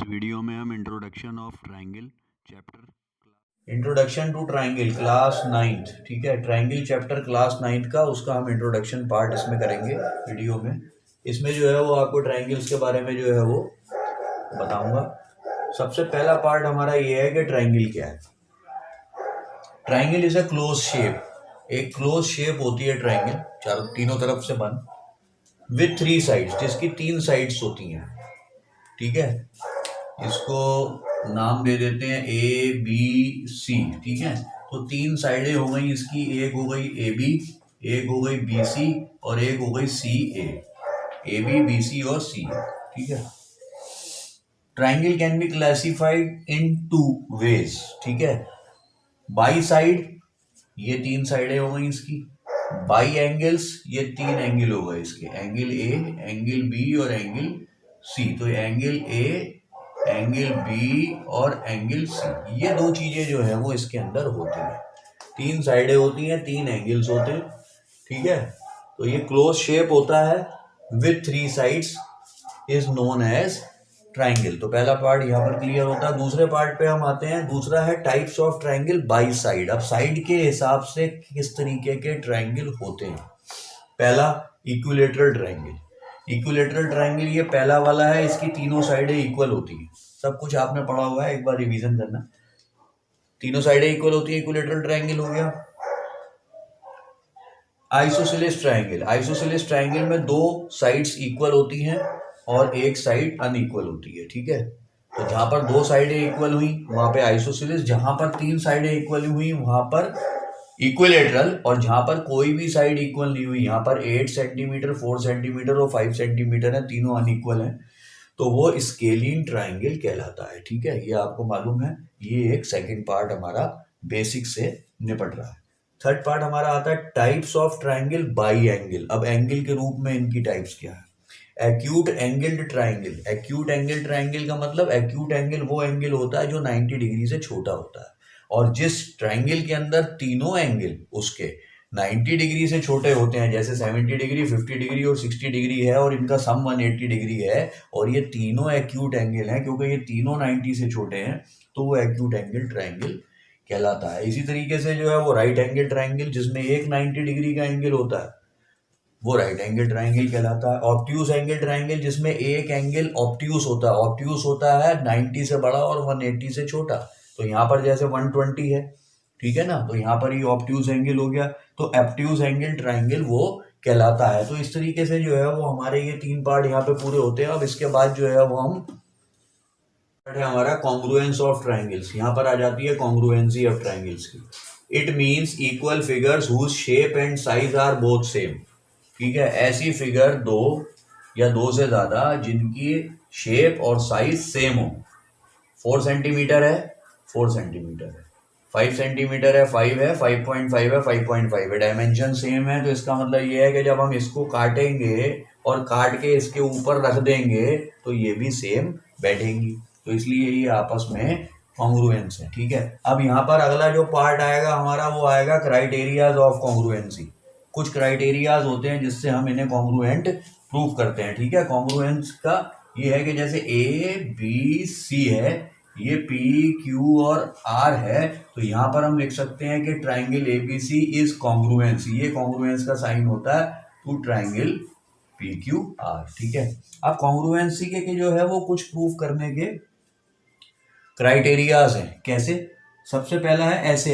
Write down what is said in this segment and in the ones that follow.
Video में हम introduction of triangle chapter introduction to triangle class 9th, ठीक है। ट्राइंगल चैप्टर क्लास 9th का उसका हम इंट्रोडक्शन पार्ट इसमें करेंगे वीडियो में। इसमें जो है वो आपको ट्राइंगल्स के बारे में जो है वो बताऊंगा। सबसे पहला पार्ट हमारा ये है कि ट्राइंगल क्या है। Triangle is a close shape, एक क्लोज शेप होती है ट्राइंगल, चारों तीनों तरफ से बंद, विथ 3 साइड्स, जिसकी 3 साइड्स होती हैं, ठीक है। इसको नाम दे देते हैं ए बी सी, ठीक है। तो 3 साइडें हो गई इसकी, एक हो गई ए बी, एक हो गई बी सी और एक हो गई सी ए बी बी सी और सी ए, ठीक है। Triangle can be classified in 2 ways, ठीक है। बाई साइड, ये 3 साइडें हो गई इसकी। बाई एंगल्स, ये 3 एंगल हो गए इसके, एंगल ए, एंगल बी और एंगल सी। तो एंगल ए, एंगल बी और एंगल सी, ये 2 चीजें जो है वो इसके अंदर होती है। 3 साइडें होती हैं, 3 एंगल्स होते हैं, ठीक है। तो ये क्लोज शेप होता है with 3 sides, is known as triangle. तो पहला पार्ट यहाँ पर क्लियर होता है। दूसरे पार्ट पे हम आते हैं। दूसरा है types of triangle by side. अब साइड के हिसाब से किस तरीके के ट्राइंगल होते हैं। पहला इक्विलेटरल ट्राइंगल। इक्विलेटरल ट्राइंगल ये पहला वाला है, इसकी तीनों साइडें इक्वल होती हैं। सब कुछ आपने पढ़ा हुआ है, एक बार रिवीजन करना। तीनों साइडें इक्वल होती है, इक्विलेटरल ट्राइंगल हो गया। Isosceles triangle. आइसोसेलेस ट्राइंगल में 2 साइड्स इक्वल होती हैं और एक साइड अनइक्वल होती है, ठीक है। तो जहां पर 2 साइडें इक्वल हुई वहां पे आइसोसेलेस, जहां पर 3 साइडें इक्वल हुई वहां पर इक्विलेटरल, और जहां पर कोई भी साइड इक्वल नहीं हुई, यहाँ पर 8 सेंटीमीटर, 4 सेंटीमीटर और 5 सेंटीमीटर है, तीनों अनइक्वल हैं, तो वो स्केलिन ट्राइंगल कहलाता है, ठीक है। ये आपको मालूम है। ये एक सेकंड पार्ट हमारा बेसिक से निपट रहा है। थर्ड पार्ट हमारा आता है types of triangle by angle. अब एंगल के रूप में इनकी टाइप्स क्या है। Acute angled triangle. Acute angle triangle का मतलब, एक्यूट एंगल वो एंगल होता है जो 90 डिग्री से छोटा होता है, और जिस ट्राइंगल के अंदर तीनों एंगल उसके 90 डिग्री से छोटे होते हैं, जैसे 70 डिग्री, 50 डिग्री और 60 डिग्री है, और इनका सम 180 डिग्री है, और ये तीनों एक्यूट एंगल हैं क्योंकि ये तीनों 90 से छोटे हैं, तो वो एक्यूट एंगल ट्राइंगल कहलाता है। इसी तरीके से जो है वो राइट एंगल ट्राइंगल, जिसमें एक 90 डिग्री का एंगल होता है, वो राइट एंगल ट्राइंगल कहलाता है। ऑब्ट्यूज एंगल ट्राइंगल, जिसमें एक एंगल ऑब्ट्यूज होता है। ऑब्ट्यूज होता है 90 से बड़ा और 180 से छोटा। तो यहाँ पर जैसे 120 है, ठीक है ना, तो यहाँ पर ये ऑब्ट्यूज एंगल हो गया, तो एब्ट्यूज एंगल ट्राइंगल वो कहलाता है। तो इस तरीके से जो है वो हमारे ये 3 पार्ट यहाँ पे पूरे होते हैं। अब इसके बाद जो है वो हम है हमारा कॉन्ग्रुएंस ऑफ ट्राइंगल्स। यहाँ पर आ जाती है कॉन्ग्रुएंसी ऑफ ट्राइंगल्स की। It means equal figures whose shape and size are both same, ठीक है। ऐसी फिगर 2 या 2 से ज्यादा जिनकी शेप और साइज सेम हो। 4 सेंटीमीटर है, 4 सेंटीमीटर है, 5 सेंटीमीटर है, 5 है, 5.5 है, 5.5 है, डायमेंशन सेम है। तो इसका मतलब ये है कि जब हम इसको काटेंगे और काट के इसके ऊपर रख देंगे तो ये भी सेम बैठेंगी, तो इसलिए ये आपस में कॉन्ग्रुएंस है, ठीक है। अब यहाँ पर अगला जो पार्ट आएगा हमारा वो आएगा क्राइटेरियाज ऑफ कॉन्ग्रुएंसी। कुछ क्राइटेरियाज होते हैं जिससे हम इन्हें कॉन्ग्रुएंट प्रूव करते हैं, ठीक है। कॉन्ग्रुएंस का ये है कि जैसे ए बी सी है, ये पी क्यू और आर है, तो यहाँ पर हम लिख सकते हैं कि ट्राइंगल एबीसी इज कॉन्ग्रुएंस। ये कॉन्ग्रुएंस का साइन होता है two triangle P Q R, ठीक है। अब कॉन्ग्रुएंसी के जो है वो कुछ प्रूफ करने के क्राइटेरियाज हैं। कैसे। सबसे पहला है एस ए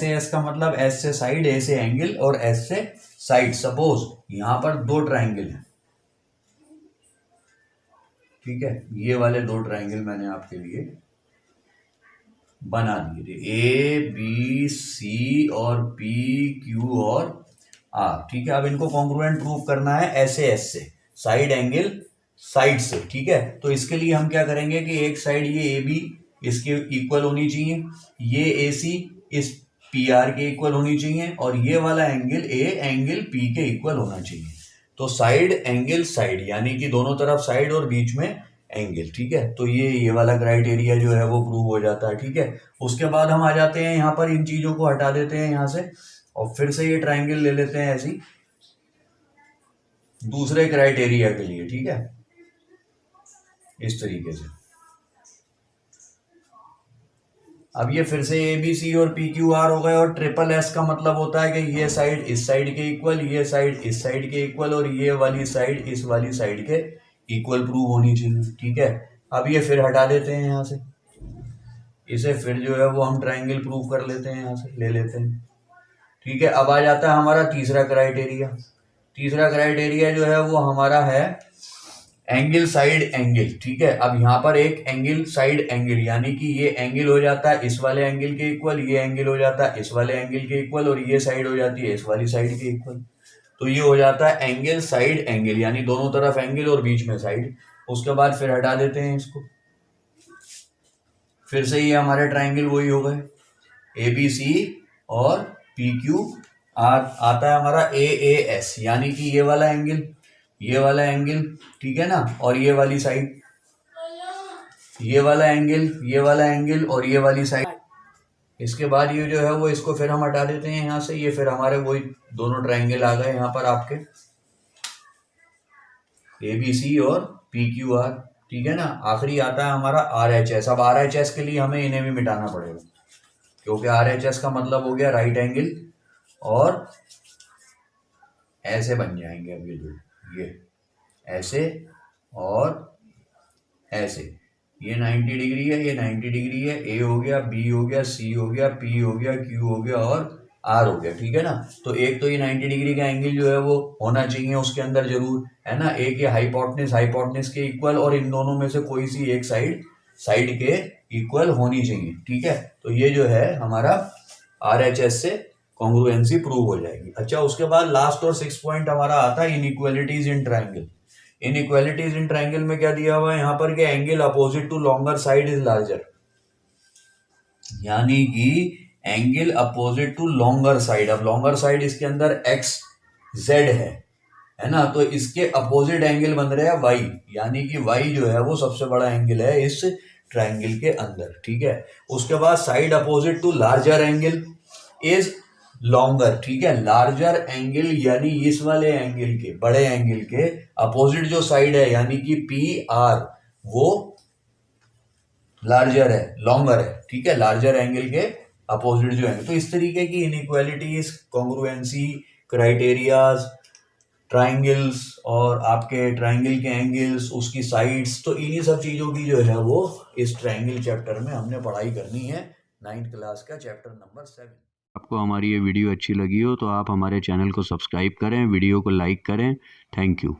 एस का मतलब एस से साइड, ए से एंगल और एस से साइड। सपोज यहाँ पर 2 ट्राइंगल हैं, ठीक है। ये वाले 2 ट्राइंगल मैंने आपके लिए बना दिए थे, ए बी सी और पी क्यू और आर, ठीक है। अब इनको कॉन्ग्रुएंट प्रूव करना है एस से, साइड एंगल साइड से, ठीक है। तो इसके लिए हम क्या करेंगे कि एक साइड ये ए बी इसके इक्वल होनी चाहिए, ये ए सी इस पी आर के इक्वल होनी चाहिए, और ये वाला एंगल ए एंगल पी के इक्वल होना चाहिए। तो साइड एंगल साइड, यानी कि दोनों तरफ साइड और बीच में एंगल, ठीक है। तो ये वाला क्राइटेरिया जो है वो प्रूव हो जाता है, ठीक है। उसके बाद हम आ जाते हैं यहाँ पर, इन चीजों को हटा देते हैं यहाँ से, और फिर से ये ट्राइंगल ले लेते हैं ऐसी दूसरे क्राइटेरिया के लिए, ठीक है, इस तरीके से। अब ये फिर से ए बी सी और पी क्यू आर हो गए, और ट्रिपल एस का मतलब होता है कि ये साइड इस साइड के इक्वल, ये साइड इस साइड के इक्वल, और ये वाली साइड इस वाली साइड के इक्वल प्रूव होनी चाहिए, ठीक है। अब ये फिर हटा देते हैं यहाँ से, इसे फिर जो है वो हम ट्राइंगल प्रूव कर लेते हैं, यहाँ से ले लेते हैं, ठीक है। अब आ जाता है हमारा तीसरा क्राइटेरिया। तीसरा क्राइटेरिया जो है वो हमारा है एंगल साइड एंगल, ठीक है। अब यहाँ पर एक एंगल साइड एंगल, यानी कि ये एंगल हो जाता है इस वाले एंगल के इक्वल, ये एंगल हो जाता है इस वाले एंगल के इक्वल, और ये साइड हो जाती है इस वाली साइड के इक्वल। तो ये हो जाता है एंगल साइड एंगल, यानी दोनों तरफ एंगल और बीच में साइड। उसके बाद फिर हटा देते हैं इसको, फिर से ये हमारे ट्राइंगल वही हो गए, ए बी सी और पी क्यू आर। आता है हमारा ए ए एस, यानी कि ये वाला एंगल, ये वाला एंगल, ठीक है ना, और ये वाली साइड, ये वाला एंगल, ये वाला एंगल और ये वाली साइड। इसके बाद ये जो है वो इसको फिर हम हटा देते हैं यहाँ से, ये फिर हमारे वही दोनों ट्राइंगल आ गए यहाँ पर आपके, ए बी सी और पी क्यू आर, ठीक है ना। आखिरी आता है हमारा आर एच एस। अब आर एच एस के लिए हमें इन्हें भी मिटाना पड़ेगा, क्योंकि आर एच एस का मतलब हो गया राइट एंगल, और ऐसे बन जाएंगे अब ये दो, ये ऐसे और ऐसे, ये 90 डिग्री है, ये 90 डिग्री है, ए हो गया, बी हो गया, सी हो गया, पी हो गया, क्यू हो गया और आर हो गया, ठीक है ना। तो एक तो ये 90 डिग्री का एंगल जो है वो होना चाहिए उसके अंदर जरूर, है ना। एक ये हाइपोटेन्यूज के इक्वल, और इन दोनों में से कोई सी एक साइड के इक्वल होनी चाहिए, ठीक है। तो ये जो है हमारा आर एच एस से कॉन्ग्रुएंसी प्रूव हो जाएगी। अच्छा, उसके बाद लास्ट और 6 पॉइंट हमारा आता है inequalities in triangle. Inequalities in triangle में क्या दिया हुआ है यहाँ पर कि angle opposite to longer side is larger, यानी कि angle opposite to longer side. अब लॉन्गर साइड इसके अंदर एक्स जेड है ना, तो इसके अपोजिट एंगल बन रहे हैं वाई, यानी कि वाई जो है वो सबसे बड़ा एंगल है इस ट्राइंगल के अंदर, ठीक है। उसके बाद side opposite to larger angle is longer, ठीक है। लार्जर एंगल यानी इस वाले एंगल के, बड़े एंगल के अपोजिट जो साइड है, यानी कि पी आर, वो लार्जर है, लॉन्गर है, ठीक है। लार्जर एंगल के अपोजिट जो एंगल। तो इस तरीके की इनइक्वालिटीज, कॉन्ग्रुएंसी, क्राइटेरियाज, ट्राइंगल्स और आपके ट्राइंगल के एंगल्स, उसकी साइड्स, तो इन्हीं सब चीज़ों की जो है वो इस ट्राइंगल चैप्टर में हमने पढ़ाई करनी है, 9th क्लास का चैप्टर नंबर 7। आपको हमारी ये वीडियो अच्छी लगी हो तो आप हमारे चैनल को सब्सक्राइब करें, वीडियो को लाइक करें। Thank you.